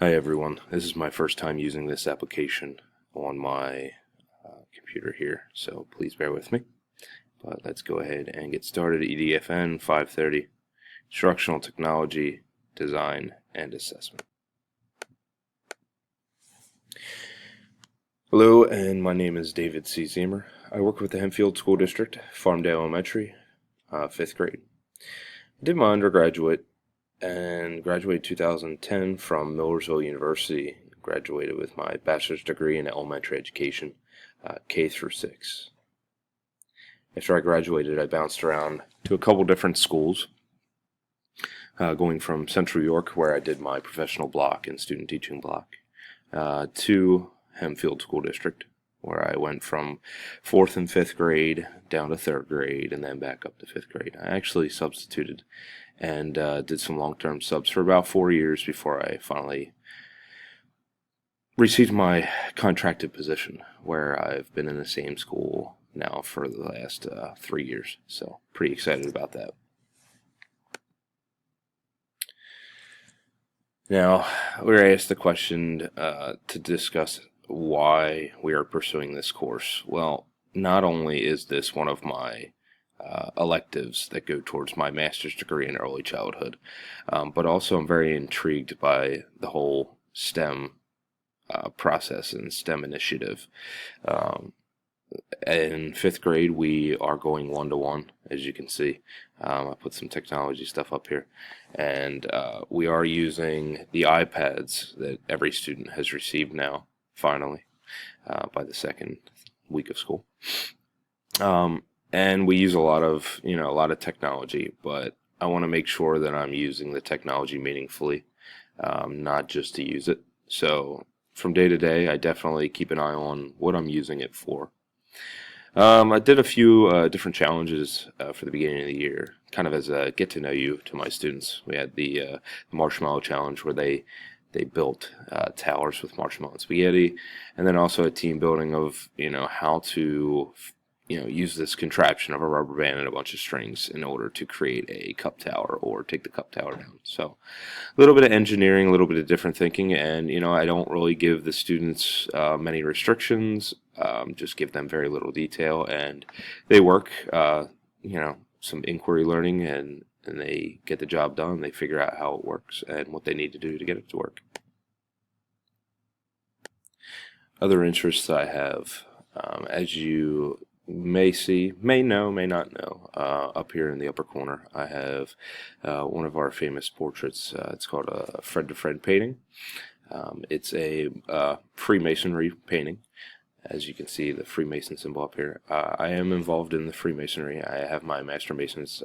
Hi everyone, this is my first time using this application on my computer here, so please bear with me. But let's go ahead and get started. EDFN 530, Instructional Technology, Design, and Assessment. Hello, and my name is David C. Zemer. I work with the Hempfield School District, Farmdale Elementary, 5th grade. I did my undergraduate and graduated 2010 from Millersville University. Graduated with my bachelor's degree in elementary education, K through 6. After I graduated, I bounced around to a couple different schools, going from Central York, where I did my professional block and student teaching block, to Hempfield School District, where I went from 4th and 5th grade down to 3rd grade and then back up to 5th grade. I actually substituted and did some long-term subs for about 4 years before I finally received my contracted position, where I've been in the same school now for the last 3 years. So pretty excited about that. Now, we're asked the question to discuss why we are pursuing this course. Well, not only is this one of my electives that go towards my master's degree in early childhood, but also I'm very intrigued by the whole STEM process and STEM initiative. In 5th grade, we are going one-to-one, as you can see. I put some technology stuff up here, and we are using the iPads that every student has received now, finally, by the second week of school. And we use a lot of technology, but I want to make sure that I'm using the technology meaningfully, not just to use it. So from day to day, I definitely keep an eye on what I'm using it for. I did a few different challenges for the beginning of the year, kind of as a get to know you to my students. We had the Marshmallow Challenge, where they built towers with marshmallow and spaghetti, and then also a team building of how to use this contraption of a rubber band and a bunch of strings in order to create a cup tower or take the cup tower down. So a little bit of engineering, a little bit of different thinking, and I don't really give the students many restrictions, just give them very little detail, and they work some inquiry learning, and they get the job done. They figure out how it works and what they need to do to get it to work. Other interests I have, as you may see, may know, may not know, up here in the upper corner, I have one of our famous portraits. It's called a Fred to Fred painting. It's a Freemasonry painting. As you can see, the Freemason symbol up here. I am involved in the Freemasonry. I have my Master Mason's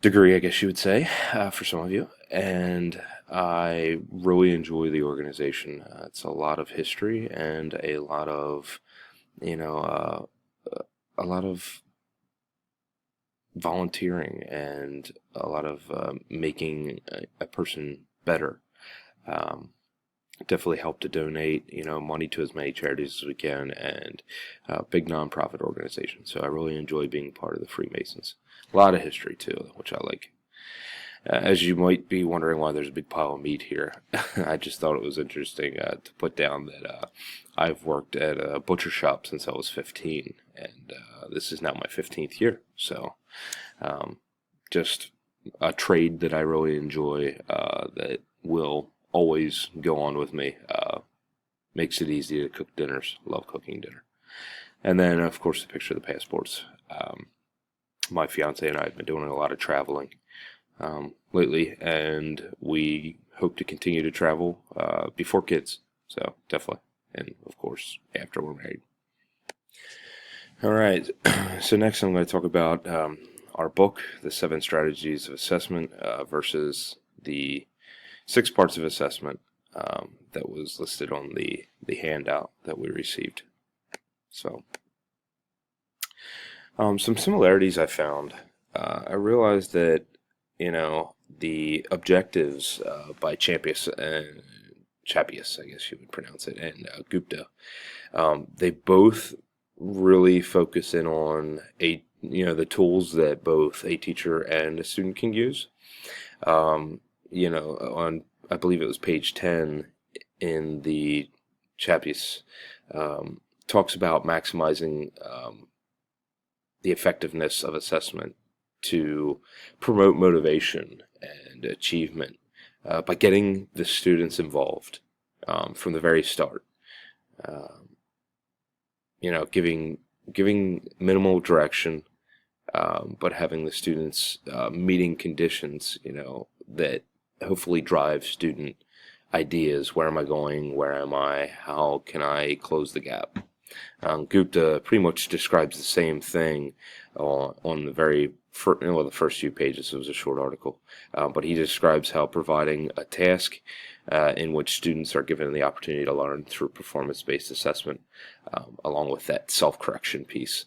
degree, I guess you would say, for some of you, and I really enjoy the organization. It's a lot of history and a lot of a lot of volunteering and a lot of making a person better. Definitely help to donate money to as many charities as we can, and big nonprofit organizations. So I really enjoy being part of the Freemasons. A lot of history too, which I like. As you might be wondering why there's a big pile of meat here, I just thought it was interesting to put down that I've worked at a butcher shop since I was 15, and this is now my 15th year. So just a trade that I really enjoy, that will always go on with me. Makes it easy to cook dinners. Love cooking dinner. And then, of course, the picture of the passports. My fiance and I have been doing a lot of traveling lately, and we hope to continue to travel before kids. So definitely, and of course after we're married. All right. So next, I'm going to talk about our book, The 7 Strategies of Assessment, versus the 6 parts of assessment that was listed on the handout that we received. So some similarities I found. I realized that the objectives by Champius, I guess you would pronounce it, and Gupta, they both really focus in on the tools that both a teacher and a student can use. On I believe it was page 10 in the chappies, talks about maximizing the effectiveness of assessment to promote motivation and achievement by getting the students involved from the very start. Giving minimal direction, but having the students meeting conditions, that hopefully drive student ideas. Where am I going? Where am I? How can I close the gap? Gupta pretty much describes the same thing on the first few pages. It was a short article, but he describes how providing a task in which students are given the opportunity to learn through performance-based assessment, along with that self-correction piece.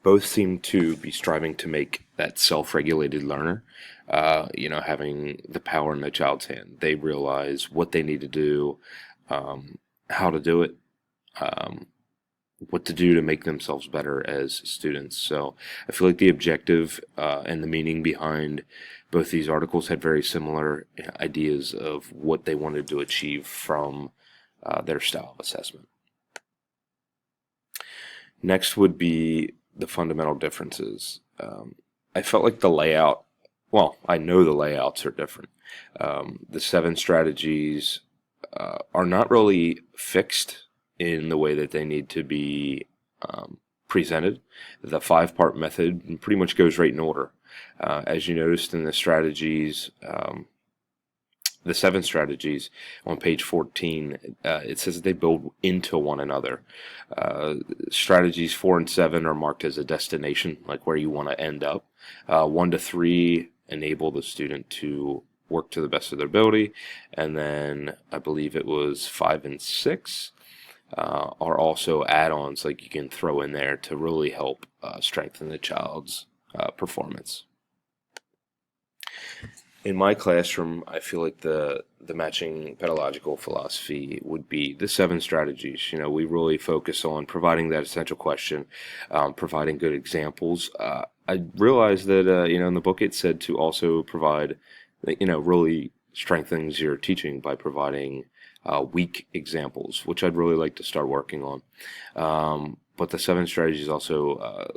Both seem to be striving to make that self-regulated learner, having the power in the child's hand. They realize what they need to do, how to do it, what to do to make themselves better as students. So I feel like the objective and the meaning behind both these articles had very similar ideas of what they wanted to achieve from their style of assessment. Next would be the fundamental differences. I felt like the layout, I know the layouts are different. The 7 strategies are not really fixed in the way that they need to be presented. The 5-part method pretty much goes right in order. As you noticed in the strategies, the 7 strategies on page 14, it says that they build into one another. Strategies 4 and 7 are marked as a destination, like where you want to end up. 1 to 3 enable the student to work to the best of their ability, and then I believe it was 5 and 6 are also add-ons like you can throw in there to really help strengthen the child's performance. In my classroom, I feel like the matching pedagogical philosophy would be the 7 strategies. We really focus on providing that essential question, providing good examples. I realized that, in the book it said to also provide, really strengthens your teaching by providing weak examples, which I'd really like to start working on. But the 7 strategies also,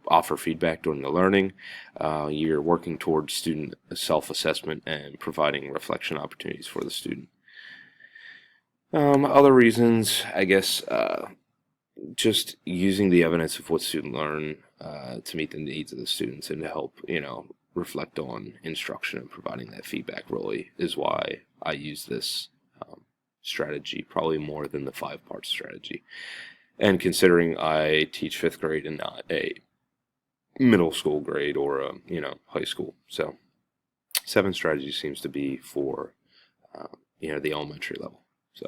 offer feedback during the learning. You're working towards student self-assessment and providing reflection opportunities for the student. Other reasons, I guess, just using the evidence of what students learn to meet the needs of the students and to help, reflect on instruction and providing that feedback really is why I use this strategy probably more than the 5-part strategy. And considering I teach 5th grade and not a middle school grade or a high school, so 7 strategies seems to be for the elementary level. So,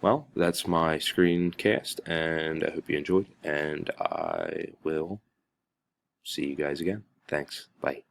well, that's my screencast, and I hope you enjoyed, and I will see you guys again. Thanks. Bye.